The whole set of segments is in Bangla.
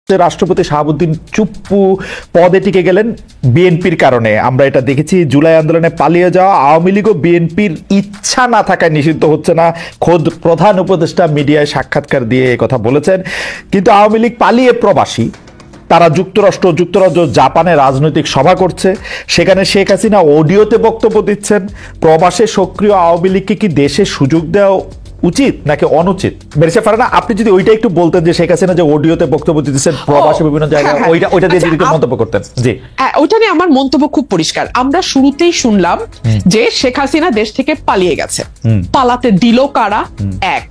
রাষ্ট্রপতি শাহাবুদ্দিন চুপ্পু পদে টিকে গেলেন বিএনপির কারণে। আমরা এটা দেখেছি, জুলাই আন্দোলনে পালিয়ে যাওয়া আওয়ামী লীগও বিএনপির ইচ্ছা না থাকায় নিষিদ্ধ হচ্ছে না। খোদ প্রধান উপদেষ্টা মিডিয়ায় সাক্ষাৎকার দিয়ে কথা বলেছেন। কিন্তু আওয়ামী লীগ পালিয়ে প্রবাসী, তারা যুক্তরাজ্য জাপানে রাজনৈতিক সভা করছে, সেখানে শেখ হাসিনা অডিওতে বক্তব্য দিচ্ছেন। প্রবাসে সক্রিয় আওয়ামী লীগকে কি দেশে সুযোগ দেওয়া উচিত নাকি অনুচিত? বেরিসা ফারহানা, আপনি যদি ওইটা একটু বলতেন যে শেখ হাসিনা যে অডিওতে বক্তব্য দিতেছেন প্রবাসে বিভিন্ন জায়গায়, ওইটা দিয়ে যদি মন্তব্য করতেন। জি, ওইটা নিয়ে আমার মন্তব্য খুব পরিষ্কার। আমরা শুরুতেই শুনলাম যে শেখ হাসিনা দেশ থেকে পালিয়ে গেছে। পালাতে দিল কারা? এক,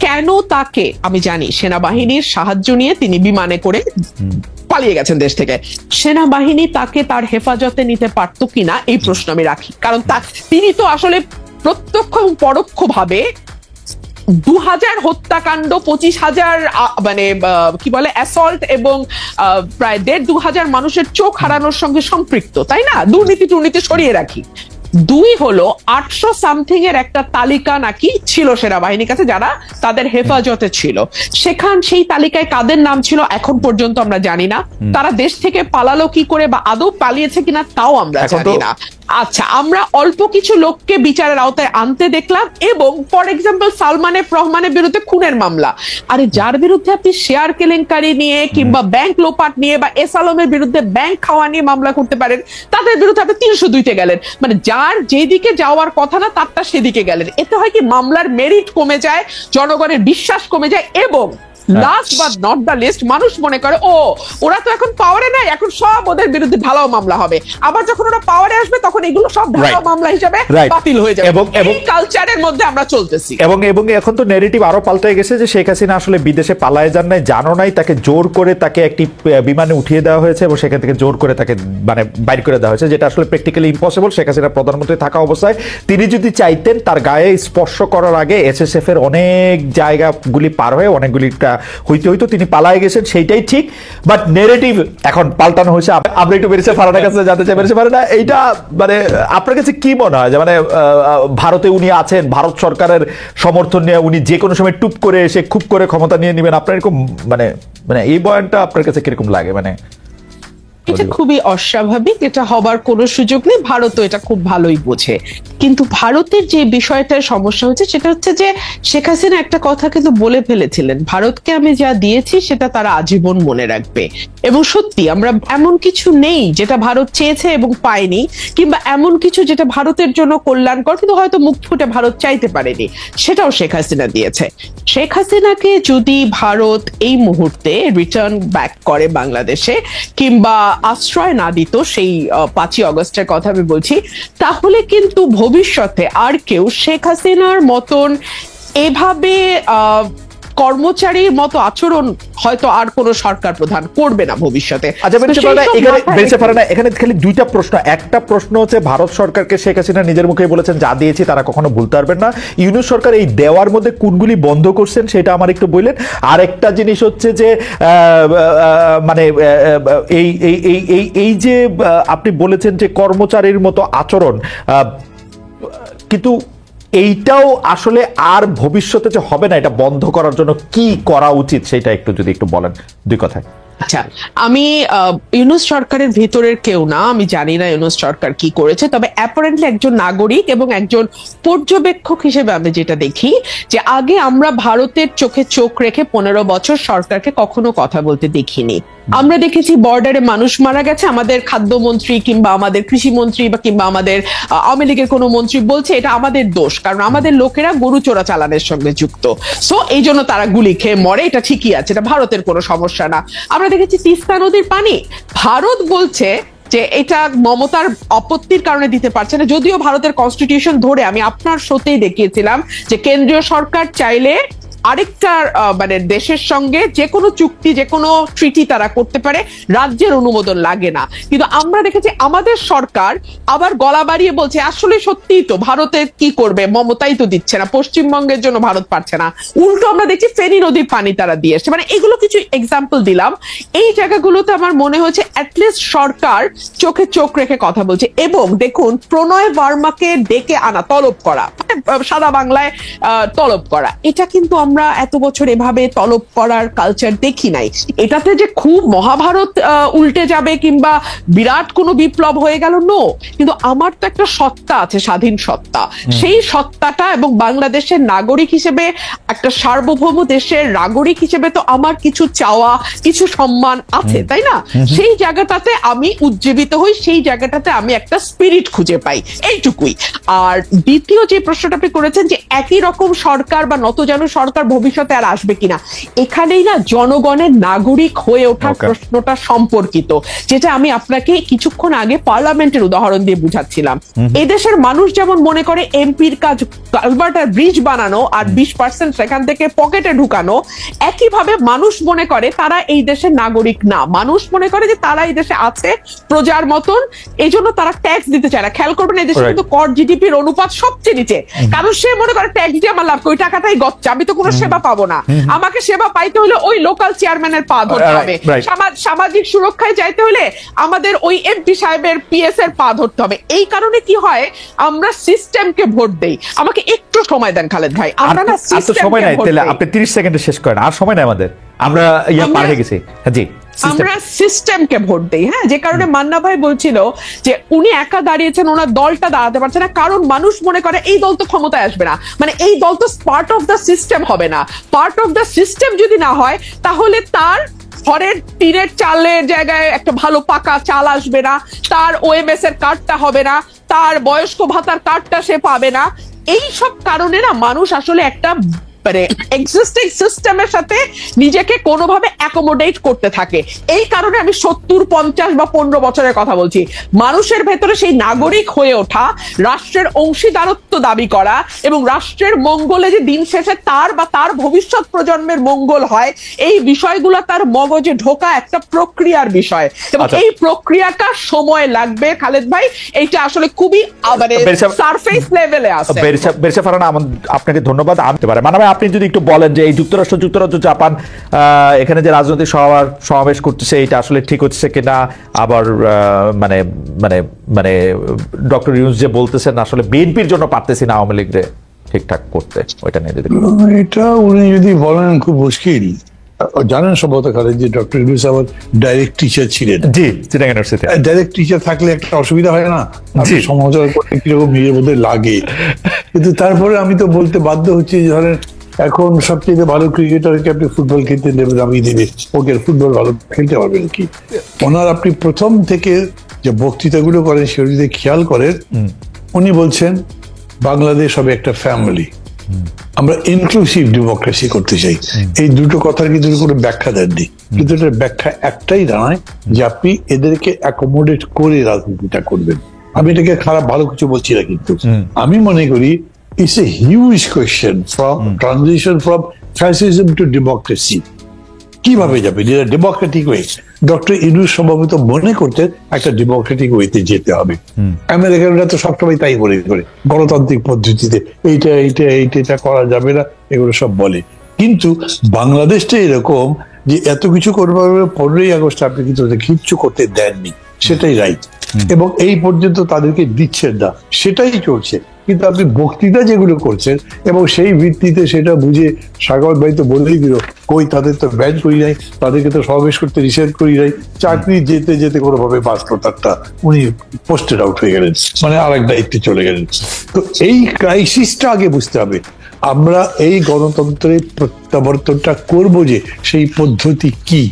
কেন তাকে? আমি জানি সেনাবাহিনীর সাহায্য নিয়ে তিনি বিমানে করে পালিয়ে গেছেন দেশ থেকে। সেনাবাহিনী তাকে তার হেফাজতে নিতে পারতো কিনা এই প্রশ্ন আমি রাখি, কারণ তিনি তো আসলে প্রত্যক্ষ এবং পরোক্ষ ভাবে 2000 হত্যাকাণ্ড, 25,000 মানে কি বলে অ্যাসল্ট এবং প্রায় 1,500 মানুষের চোখ হারানোর সঙ্গে সম্পৃক্ত, তাই না? দুর্নীতি সরিয়ে রাখি। 2 হলো 800 সামথিং এর একটা তালিকা নাকি ছিল সেনাবাহিনীর কাছে যারা তাদের হেফাজতে ছিল। সেই তালিকায় কাদের নাম ছিল এখন পর্যন্ত আমরা জানি না। তারা দেশ থেকে পালালো কি করে বা আদৌ পালিয়েছে কিনা তাও আমরা জানি না। আচ্ছা, আমরা অল্প কিছু লোককে বিচারের আওতায় আনতে দেখলাম, এবং ফর এক্সাম্পল সালমান এফ রহমানের বিরুদ্ধে খুনের মামলা। আরে যার বিরুদ্ধে আপনি শেয়ার কেলেঙ্কারি নিয়ে কিংবা ব্যাংক লোপাট নিয়ে বা এস আলমের বিরুদ্ধে ব্যাংক খাওয়া নিয়ে মামলা করতে পারেন, তাদের বিরুদ্ধে আপনি 302-তে গেলেন। মানে যার যেদিকে যাওয়ার কথা না তারটা সেদিকে গেলেন। এতে হয় কি, মামলার মেরিট কমে যায়, জনগণের বিশ্বাস কমে যায়, এবং last but not the least, মানুষ মনে করে ও ওরা তো এখন পাওয়ারে নাই, এখন সব ওদের বিরুদ্ধে ঢালাও মামলা হবে। আবার যখন ওরা পাওয়ারে আসবে তখন এগুলো সব ঢালাও মামলা হিসেবে বাতিল হয়ে যাবে। এবং কালচারের মধ্যে আমরা চলতেছি। এবং এখন তো ন্যারেটিভ আরো পাল্টে গেছে যে শেখ হাসিনা আসলে বিদেশে পালায় যান নাই, জানো নাই, তাকে জোর করে তাকে একটি বিমানে উঠিয়ে দেওয়া হয়েছে এবং সেখান থেকে জোর করে তাকে মানে বাইর করে দেওয়া হয়েছে, যেটা আসলে প্র্যাকটিক্যালি ইম্পসিবল। শেখ হাসিনা প্রধানমন্ত্রী থাকা অবস্থায় তিনি যদি চাইতেন তার গায়ে স্পর্শ করার আগে এসএসএফ এর অনেক জায়গাগুলি পার হয়ে অনেকগুলিটা হইতে তিনি পালায় গেছেন, সেইটাই ঠিক। বাট নেগেটিভ এখন পাল্টানো হয়েছে। আমরা একটু বেরিসা ফারহানার কাছে জানতে চাই, বেরিসা ফারহানা, এইটা মানে আপনার কাছে কি মনে হয় যে মানে ভারতে উনি আছেন, ভারত সরকারের সমর্থন নিয়ে উনি যে কোনো সময় টুপ করে এসে খুব করে ক্ষমতা নিয়ে নেবেন, আপনার এরকম মানে এই বয়ানটা আপনার কাছে কিরকম লাগে? মানে এটা খুবই অস্বাভাবিক, এটা হবার কোনো সুযোগ নেই। ভারতও এটা খুব ভালোই বোঝে। কিন্তু ভারতের যে বিষয়টার সমস্যা হচ্ছে সেটা হচ্ছে যে শেখ হাসিনা একটা কথা কিন্তু বলে ফেলেছিলেন, ভারতকে আমি যা দিয়েছি সেটা তারা আজীবন মনে রাখবে। এবং সত্যি আমরা এমন কিছু নেই যেটা ভারত চেয়েছে এবং পায়নি, কিংবা এমন কিছু যেটা ভারতের জন্য কল্যাণকর কিন্তু হয়তো মুখ ফুটে ভারত চাইতে পারেনি, সেটাও শেখ হাসিনা দিয়েছে। শেখ হাসিনাকে যদি ভারত এই মুহূর্তে রিটার্ন ব্যাক করে বাংলাদেশে, কিংবা আশ্রয় না দিত, সেই 5ই অগস্টের কথা আমি বলছি, তাহলে কিন্তু ভবিষ্যতে আর কেউ শেখ হাসিনার মতন এভাবে কর্মচারীর মতো আচরণ হয়তো আর কোন সরকার প্রধান করবে না ভবিষ্যতে। এখানে খালি দুইটা প্রশ্ন। একটা প্রশ্ন হচ্ছে, ভারত সরকারকে শেখ হাসিনা নিজের মুখে বলেছেন যা দিয়েছি তারা কখনো ভুলতে পারবেন না। ইউনূস সরকার এই দেওয়ার মধ্যে কোনগুলি বন্ধ করছেন সেটা আমার একটু বললেন। আর একটা জিনিস হচ্ছে যে মানে এই যে আপনি বলেছেন যে কর্মচারীর মতো আচরণ, কিন্তু এইটাও আসলে আর ভবিষ্যতে যে হবে না, এটা বন্ধ করার জন্য কি করা উচিত সেটা একটু যদি একটু বলেন 2 কথায়। আচ্ছা, আমি ইউনূস সরকারের ভেতরের কেউ না, আমি জানি না ইউনূস সরকার কি করেছে, তবে অ্যাপারেন্টলি একজন নাগরিক এবং একজন পর্যবেক্ষক হিসেবে আমি যেটা দেখি যে আগে আমরা ভারতের চোখে চোখ রেখে 15 বছর সরকারকে কখনো কথা বলতে দেখিনি। আমরা দেখেছি বর্ডারে মানুষ মারা গেছে, আমাদের খাদ্যমন্ত্রী কিংবা আমাদের কৃষিমন্ত্রী বা কিংবা আমাদের আওয়ামী লীগের কোনো মন্ত্রী বলছে এটা আমাদের দোষ, কারণ আমাদের লোকেরা গরু চোরা চালানের সঙ্গে যুক্ত, সো এই জন্য তারা গুলি খেয়ে মরে, এটা ঠিকই আছে, এটা ভারতের কোনো সমস্যা না। আমরা দেখেছি তিস্তা নদীর পানি ভারত বলছে যে এটা মমতার আপত্তির কারণে দিতে পারছে না, যদিও ভারতের কনস্টিটিউশন ধরে আমি আপনার শোতেই দেখিয়েছিলাম যে কেন্দ্রীয় সরকার চাইলে আরেকটা মানে দেশের সঙ্গে যে কোনো চুক্তি, যে কোনো ট্রিটি তারা করতে পারে, রাজ্যের অনুমোদন লাগে না। কিন্তু আমরা দেখেছি আমাদের সরকার আবার গলা বাড়িয়ে বলছে আসলে সত্যিই তো ভারতে কি করবে, মমতাই তো দিচ্ছে না, পশ্চিমবঙ্গের জন্য ভারত পারছে না। উল্টো আমরা দেখছি ফেনী নদীর পানি তারা দিয়ে এসছে। মানে এগুলো কিছু এক্সাম্পল দিলাম। এই জায়গাগুলোতে আমার মনে হয়েছে অ্যাটলিস্ট সরকার চোখে চোখ রেখে কথা বলছে। এবং দেখুন, প্রণয় ভার্মাকে ডেকে আনা, তলব করা, সাদা বাংলায় তলব করা, এটা কিন্তু আমরা আমরা এত বছর এভাবে তলব করার কালচার দেখি নাই। এটাতে যে খুব মহাভারত উল্টে যাবে কিংবা বিরাট কোনো বিপ্লব হয়ে গেল, নো, কিন্তু আমার তো একটা সত্তা আছে, স্বাধীন সত্তা। সেই সত্তাটা এবং বাংলাদেশের নাগরিক হিসেবে, একটা সার্বভৌম দেশের নাগরিক হিসেবে তো আমার কিছু চাওয়া, কিছু সম্মান আছে, তাই না? সেই জায়গাটাতে আমি উজ্জীবিত হই, সেই জায়গাটাতে আমি একটা স্পিরিট খুঁজে পাই, এইটুকুই। আর দ্বিতীয় যে প্রশ্নটা আপনি করেছেন যে একই রকম সরকার বা নতজানু সরকার ভবিষ্যতে আর আসবে কিনা, এখানেই না জনগণের নাগরিক হয়ে ওঠার প্রশ্নটা সম্পর্কিত, যেটা আমি আপনাকে কিছুক্ষণ আগে পার্লামেন্টের উদাহরণ দিয়ে বুঝাচ্ছিলাম। এদেশের মানুষ যেমন মনে করে এমপির কাজ কালভার্ট আর ব্রিজ বানানো আর 20% সেখান থেকে পকেটে ঢুকানো, একইভাবে মানুষ মনে করে তারা এই দেশের নাগরিক না। মানুষ মনে করে যে তারা এই দেশে আছে প্রজার মতন, এই জন্য তারা ট্যাক্স দিতে চায় না। খেয়াল করবেন, এই দেশে কিন্তু কর জিডিপির অনুপাত সবচেয়ে নিচে, কারণ সে মনে করে ট্যাক্স দিয়ে আমার লাভ, ওই টাকাটাই গচ্ছা, আমি তো কোনো সেবা পাবো না। আমাকে সেবা পাইতে হলে ওই লোকাল চেয়ারম্যানের পা ধরতে হবে, সামাজিক সুরক্ষায় যাইতে হলে আমাদের ওই এমপি সাহেবের পিএস এর পা ধরতে হবে। এই কারণে কি হয়, আমরা সিস্টেমকে ভোট দেই। আমাকে একটু সময় দেন খালেদ ভাই, আমরা না সময় নাই, তাহলে আপনি 30 সেকেন্ডে শেষ করেন, আর সময় নাই আমাদের, আমরা পার হয়ে গেছি। জি, আমরা সিস্টেমকে ভোট দেই। হ্যাঁ, যে কারণে মান্না ভাই বলছিল যে উনি একা দাঁড়িয়েছেন, ওনার দলটা দাঁড়াতে পারছে না, কারণ মানুষ মনে করে এই দল তো ক্ষমতায় আসবে না, মানে এই দল তো পার্ট অফ দ্য সিস্টেম হবে না। পার্ট অফ দ্য সিস্টেম যদি না হয়, তাহলে তার ঘরের টিনের চালের জায়গায় একটা ভালো পাকা চাল আসবে না, তার ওএমএস এর কার্ডটা হবে না, তার বয়স্ক ভাতার কার্ডটা সে পাবে না। এই সব কারণে না মানুষ আসলে একটা মানে এক্সিস্টিং সিস্টেমের সাথে নিজেকে কোনোভাবে অ্যাকোমোডেট করতে থাকে। এই কারণে আমি 70, 50 বা 15 বছরের কথা বলছি। মানুষের ভেতরে সেই নাগরিক হয়ে ওঠা, রাষ্ট্রের অংশীদারত্ব দাবি করা এবং রাষ্ট্রের মঙ্গলে যে দিন শেষে তার বা তার ভবিষ্যৎ প্রজন্মের মঙ্গল হয়, এই বিষয়গুলো তার মগজে ঢোকা একটা প্রক্রিয়ার বিষয়, এবং এই প্রক্রিয়াটা সময় লাগবে খালেদ ভাই। এইটা আসলে খুবই মানে সারফেস লেভেলে আছে। বেরসা ফারহানা, আপনাকে ধন্যবাদ। মানে আপনি যদি একটু বলেন যে এই যুক্তরাষ্ট্র জাপান এখানে যে রাজনৈতিক সমাবেশ করতেছে, এটা আসলে ঠিক হচ্ছে কিনা, আবার মানে মানে মানে ডক্টর ইউনূস যে বলতেছেন আসলে বিএনপির জন্য পারতেছি না আওয়ামী লীগরে ঠিকঠাক করতে, ওইটা নিয়ে যদি এটা উনি যদি বলেন খুব মুশকিল। জানেন সম্ভবত খালেদ যে ডক্টর ইউনূস আমার ডাইরেক্ট টিচার ছিলেন। জি, চিটাগাং ইউনিভার্সিটি। ডাইরেক্ট টিচার থাকলে একটা অসুবিধা হয় না, সমালোচনা করতে কিরকম নিজের মধ্যে লাগে, কিন্তু তারপরে আমি তো বলতে বাধ্য হচ্ছি, ধরেন এখন সবচেয়ে ভালো ক্রিকেটারকে আপনি ফুটবল খেলতে দেবেন, আমি দেবে ওকে ফুটবল ভালো খেলতে পারবেন কি? ওনার আপনি প্রথম থেকে যে বক্তৃতাগুলো করেন সেগুলো যদি খেয়াল করেন, উনি বলছেন বাংলাদেশ হবে একটা ফ্যামিলি, আমরা ইনক্লুসিভ ডেমোক্রেসি করতে চাই। এই দুটো কথার কিন্তু কোনো ব্যাখ্যা দেননি, কিন্তু এটার ব্যাখ্যা একটাই দাঁড়ায় যে আপনি এদেরকে অ্যাকোমোডেট করে রাজনীতিটা করবেন। আমি এটাকে খারাপ ভালো কিছু বলছি না, কিন্তু আমি মনে করি it's a huge question from transition from fascism to democracy. কিভাবে যাবে যেটা ডেমোক্রেটিক ওয়ে? ডক্টর ইউনূস সম্ভবত মনে করতেন একটা ডেমোক্রেটিক ওয়েতে যেতে হবে। আমেরিকানরা তো সবসময় তাই বলে করে গণতান্ত্রিক পদ্ধতিতে এইটা করা যাবে না, এগুলো সব বলে। কিন্তু বাংলাদেশটা এরকম যে এত কিছু করবার 15ই আগস্ট আপনি কিন্তু কিচ্ছু করতে দেননি, সেটাই রাইট, এবং এই পর্যন্ত তাদেরকে দিচ্ছেন না, সেটাই চলছে। কিন্তু আপনি বক্তৃতা যেগুলো করছেন এবং সেই ভিত্তিতে সেটা বুঝে, সাগর ভাই তো বলেই দিল, কই তাদের তো ব্যান করি নাই, তাদেরকে তো সমাবেশ করতে নিষেধ করি নাই, চাকরি যেতে যেতে কোনোভাবে বাঁচলো তারটা, উনি পোস্টেড আউট হয়ে গেলেন, মানে আরেক দায়িত্বে চলে গেলেন। তো এই ক্রাইসিসটা আগে বুঝতে হবে। আমরা এই গণতন্ত্রের প্রত্যাবর্তনটা করব যে সেই পদ্ধতি কি,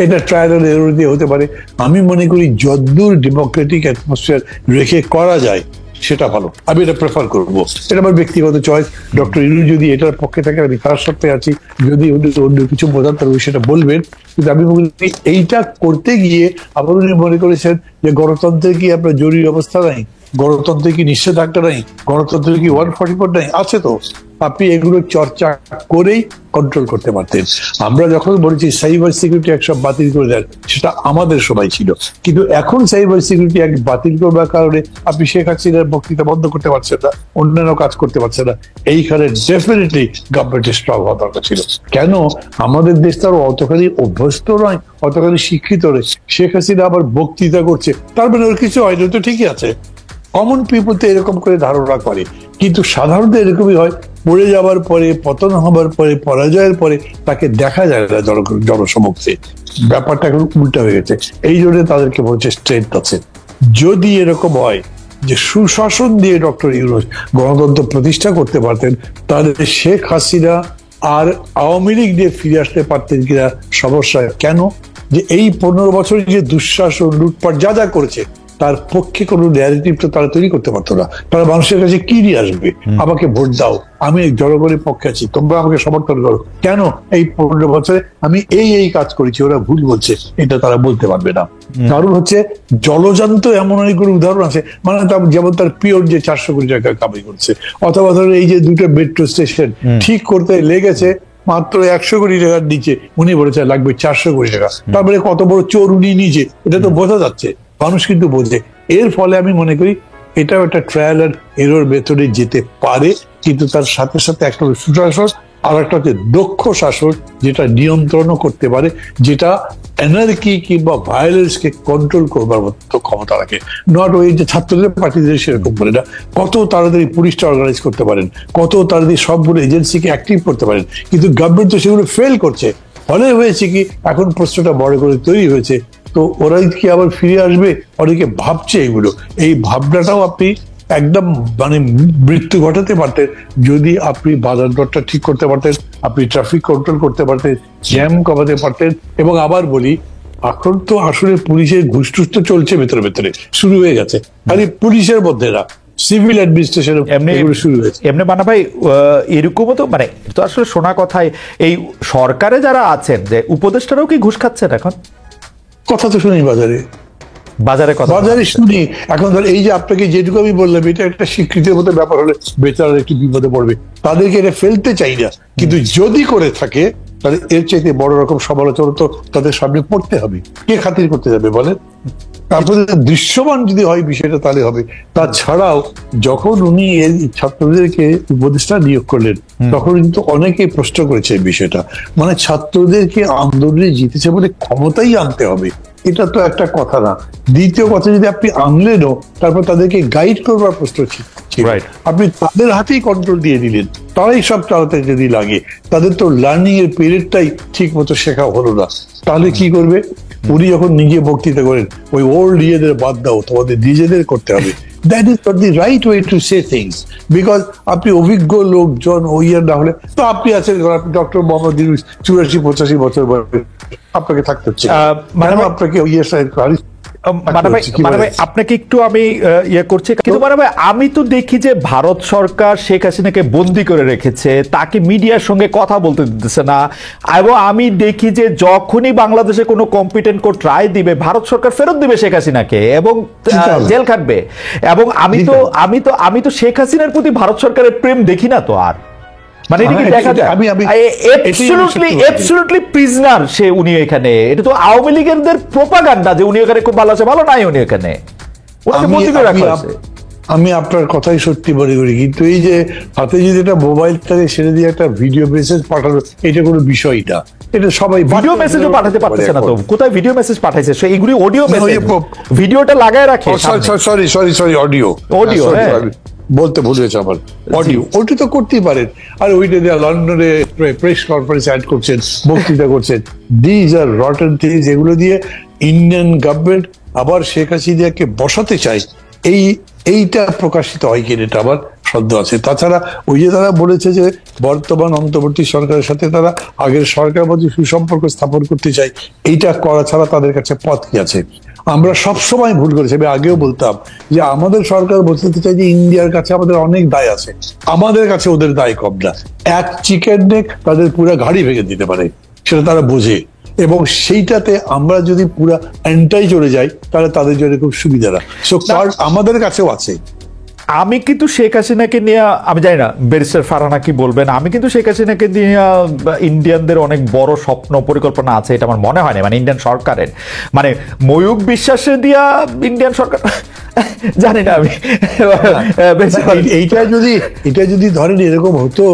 এটা ট্রায়াল এন্ড এরর দিয়ে হতে পারে। আমি মনে করি যতদূর ডেমোক্রেটিক অ্যাটমসফিয়ার রেখে করা যায় সেটা ভালো, আমি এটা প্রেফার করবো। এটা আমার ব্যক্তিগত চয়েস। ডক্টর ইউনূস যদি এটার পক্ষে থাকে, আমি তার সাথে আছি। যদি অন্য কিছু বোঝান তাহলে সেটা বলবেন, কিন্তু আমি মনে করি এইটা করতে গিয়ে আবার উনি মনে করেছেন যে গণতন্ত্রে কি আপনার জরুরি অবস্থা নাই, গণতন্ত্রে কি নিষেধাজ্ঞা নাই, গণতন্ত্রে কি 144 নাই? আছে তো, আপনি এগুলো চর্চা করেই কন্ট্রোল করতে পারতেন। আমরা যখন বলেছি সাইবার সিকিউরিটি অ্যাক্ট সব বাতিল করে দেন, সেটা আমাদের সময় ছিল, কিন্তু এখন সাইবার সিকিউরিটি অ্যাক্ট বাতিল করবার কারণে আপনি শেখ হাসিনার বক্তৃতা বন্ধ করতে পারছেন না, অন্যান্য কাজ করতে পারছেন না। এইখানে ডেফিনেটলি গভর্নমেন্টের স্ট্রং হওয়া দরকার ছিল। কেন? আমাদের দেশ তার অতখানি অভ্যস্ত নয়, অতখানি শিক্ষিত নয়। শেখ হাসিনা আবার বক্তৃতা করছে, তার মানে ওর কিছু হয়নি, তো ঠিকই আছে। কমন পিপল তো এরকম করে ধারণা করে, কিন্তু সাধারণত এরকমই হয়, পড়ে যাওয়ার পরে, পতন হবার পরে, পরাজয়ের পরে তাকে দেখা যায় না জনসমক্ষে। ব্যাপারটা এখন উল্টা হয়ে গেছে, এই জন্য তাদেরকে বলছে স্ট্রেংথ আছে। যদি এরকম হয় যে সুশাসন দিয়ে ডক্টর ইউনূস গণতন্ত্র প্রতিষ্ঠা করতে পারতেন, তাহলে শেখ হাসিনা আর আওয়ামী লীগ দিয়ে ফিরে আসতে পারতেন কিনা সমস্যা। কেন? যে এই 15 বছর যে দুঃশাসন, লুটপাট যা যা করেছে, তার পক্ষে কোনো ন্যারেটিভ তো তারা তৈরি করতে পারতো না। তারা মানুষের কাছে কি নিয়ে আসবে? আমাকে ভোট দাও, আমি জনগণের পক্ষে আছি, তোমরা আমাকে সমর্থন করো। কেন এই 15 বছরে আমি এই কাজ করেছি, ওরা ভুল বলছে, এটা তারা বলতে পারবে না। কারণ হচ্ছে জলজান্ত এমন অনেকগুলো উদাহরণ আছে, মানে যেমন তার পিওর যে 400 কোটি টাকা কামাই করছে, অথবা ধরো এই যে 2টা মেট্রো স্টেশন ঠিক করতে লেগেছে মাত্র 100 কোটি টাকার নিচে, উনি বলেছে লাগবে 400 কোটি টাকা। তারপরে কত বড় চোর উনি নিজে, এটা তো বোঝা যাচ্ছে, মানুষ কিন্তু বোঝে। এর ফলে আমি মনে করি এটাও একটা ট্রায়াল আর এরর মেথডে যেতে পারে, কিন্তু তার সাথে সাথে একটা সুশাসন আর একটা হচ্ছে দক্ষ শাসন, যেটা নিয়ন্ত্রণও করতে পারে, যেটা এনার্কি কিংবা ভায়োলেন্সকে কন্ট্রোল করবার মতো ক্ষমতা রাখে। নট ওই যে ছাত্রদের পার্টিদের সেরকম করে না, কত তাড়াতাড়ি পুলিশটা অর্গানাইজ করতে পারেন, কত তাড়াতাড়ি সবগুলো এজেন্সিকে অ্যাক্টিভ করতে পারেন, কিন্তু গভর্নমেন্ট তো সেগুলো ফেল করছে। ফলে হয়েছে কি, এখন প্রশ্নটা বড় করে তৈরি হয়েছে, তো ওরাই কি আবার ফিরে আসবে? অনেকে ভাবছে এগুলো, এই ভাবনাটাও আপনি একদম মানে মৃত্যু ঘটাতে পারতেন যদি আপনি বাজার দরটা ঠিক করতে পারতেন, আপনি ট্রাফিক কন্ট্রোল করতে পারতেন, জ্যাম কমাতে পারতেন। এবং আবার বলি, এখন তো আসলে পুলিশের ঘুষটুস তো চলছে ভেতরে ভেতরে, শুরু হয়ে গেছে, খালি পুলিশের মধ্যে না, সিভিল অ্যাডমিনিস্ট্রেশন শুরু হয়েছে। এমনি মানা ভাই, এরকমও তো মানে তো আসলে শোনা কথায় এই সরকারে যারা আছেন যে উপদেষ্টারাও কি ঘুষ খাচ্ছেন এখন? কথা তো শুনি বাজারে বাজারে শুনি। এখন ধর এই যে আপনাকে যেটুকু আমি বললাম, এটা একটা স্বীকৃতির মতো ব্যাপার হলে বেচারা একটু বিপদে পড়বে, তাদেরকে এটা ফেলতে চাই না, কিন্তু যদি করে থাকে তাহলে এর চাইতে বড় রকম সমালোচনা তো তাদের সামনে পড়তে হবে। কে খাতির করতে যাবে বলেন? তারপরে দৃশ্যমান যদি হয় বিষয়টা তাহলে হবে। তাছাড়াও যখন উনি এই ছাত্রদেরকে উপদেষ্টা নিয়োগ করলেন, তখন কিন্তু অনেকেই প্রশ্ন করেছে এই বিষয়টা, মানে ছাত্রদেরকে আন্দোলনে জিতেছে বলে ক্ষমতাই আনতে হবে, এটা তো একটা কথা না। দ্বিতীয় কথা, যদি আপনি আনলেনও তারপর তাদেরকে গাইড করবার প্রশ্ন ছিল, আপনি তাদের হাতেই কন্ট্রোল দিয়ে দিলেন, তারাই সব চালাতে যদি লাগে, তাদের তো লার্নিং এর পিরিয়ডটাই ঠিক মতো শেখা হলো না, তাহলে কি করবে? উনি যখন নিজে বক্তৃতা করেন, ওই ওল্ড ইয়েদের বাদ দাও, তোমাদের নিজেদের করতে হবে। That is not the right way to say things, because আপনি অভিজ্ঞ লোকজন ওই না হলে তো আপনি আছেন, আপনি ডক্টর মোহাম্মদ ইউনূস 84-85 বছর বয়সে, আপনাকে থাকতে হচ্ছে, আপনাকে আপনাকে একটু আমি ইয়ে করছি, কিন্তু মানে ভাই আমি তো দেখি যে ভারত সরকার শেখ হাসিনাকে বন্দি করে রেখেছে, তাকে মিডিয়ার সঙ্গে কথা বলতে দিতেছে না, এবং আমি দেখি যে যখনই বাংলাদেশে কোনো কম্পিটেন্ট কোর্ট রায় দিবে, ভারত সরকার ফেরত দিবে শেখ হাসিনাকে এবং জেল খাটবে। এবং আমি তো শেখ হাসিনার প্রতি ভারত সরকারের প্রেম দেখি না তো আর, মানে এটা কি দেখা যায় অ্যাবসলিউটলি প্রিজনার সে, উনি এখানে, এটা তো আওয়ামী লীগের প্রোপাগান্ডা যে উনি এখানে খুব ভালো আছে, ভালো নাই উনি এখানে, আমি আপনার কথাই সত্যি মনে করি, কিন্তু এই যে হাতে যদি একটা মোবাইল থাকে সেটা দিয়ে একটা ভিডিও মেসেজ পাঠানো, এটা কোনো বিষয় না, এটা সবাই ভিডিও মেসেজও পাঠাতে পারতেছে না তো, কোথায় ভিডিও মেসেজ পাঠাইছে? এইগুলি অডিও মেসেজ, ভিডিওটা লাগায় রাখে, সরি অডিও বলতে ভুলে গেছে আমার, অডিও ওটা তো করতেই পারেন। আর ওইটা দিয়ে লন্ডনে প্রেস কনফারেন্স অ্যাড করছেন, বক্তৃতা করছেন, দিজ আর রটেন থিংস, এগুলো দিয়ে ইন্ডিয়ান গভর্নমেন্ট আবার শেখ হাসিনাকে বসাতে চায়, এইটা প্রকাশিত হয় কিনা এটা আবার সন্দেহ আছে। তাছাড়া ওই যে তারা বলেছে যে বর্তমান অন্তর্বর্তী সরকারের সাথে তারা আগের সরকার মধ্যে সুসম্পর্ক স্থাপন করতে চায়, এইটা করা ছাড়া তাদের কাছে পথ কি আছে? আমরা সবসময় ভুল করেছি, আমি আগেও বলতাম যে আমাদের সরকার বলতে চাই যে ইন্ডিয়ার কাছে আমাদের অনেক দায় আছে, আমাদের কাছে ওদের দায় কম না। এক চিকেন নেক তাদের পুরো ঘাড়ি ভেঙে দিতে পারে, সেটা তারা বোঝে, এবং সেইটাতে আমরা যদি পুরো এন্টাই চলে যাই তাহলে তাদের জন্য খুব সুবিধা না। সো কার্ড আমাদের কাছেও আছে। আমি কিন্তু শেখ হাসিনাকে নিয়ে, আমি জানি না ব্যারিস্টার ফারহানা কি বলবেন, আমি কিন্তু শেখ হাসিনাকে নিয়ে ইন্ডিয়ানদের অনেক বড় স্বপ্ন পরিকল্পনা আছে, এটা আমার মনে হয় না, মানে ইন্ডিয়ান সরকারের, মানে ময়ূক বিশ্বাসে দিয়া ইন্ডিয়ান সরকার জানি না আমি, এটা যদি ধরেন এরকম হতো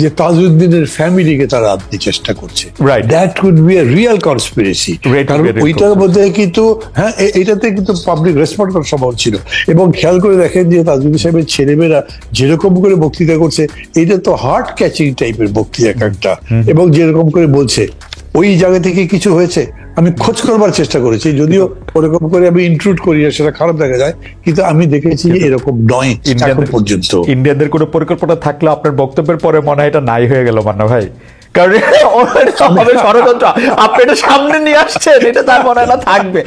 যে তাজউদ্দিনের ফ্যামিলিকে তারা আনতে চেষ্টা করছে। Right. That could B A real conspiracy. Right, কারণ very ওইটার good. মধ্যে কিন্তু হ্যাঁ এটাতে কিন্তু পাবলিক রেসপন্ড করার সম্ভব ছিল। এবং খেয়াল করে দেখেন যে তাজউদ্দিন সাহেবের ছেলেমেয়েরা যেরকম করে বক্তৃতা করছে, এটা তো হার্ট ক্যাচিং টাইপের বক্তৃতা একটা, এবং যেরকম করে বলছে ওই জায়গা থেকে কিছু হয়েছে। আমি খোঁজ করবার চেষ্টা করেছি, যদিও ওরকম করে আমি ইনক্লুড করি না, সেটা খারাপ দেখা যায়, কিন্তু আমি দেখেছি যে এরকম নয় এখন পর্যন্ত। ইন্ডিয়ানদের কোনো পরিকল্পনা থাকলে আপনার বক্তব্যের পরে মনে হয় এটা নাই হয়ে গেল মান্না ভাই, কারণ হবে ষড়যন্ত্র, আপনি এটা সামনে নিয়ে আসছেন, এটা তার মনে হয় না থাকবে।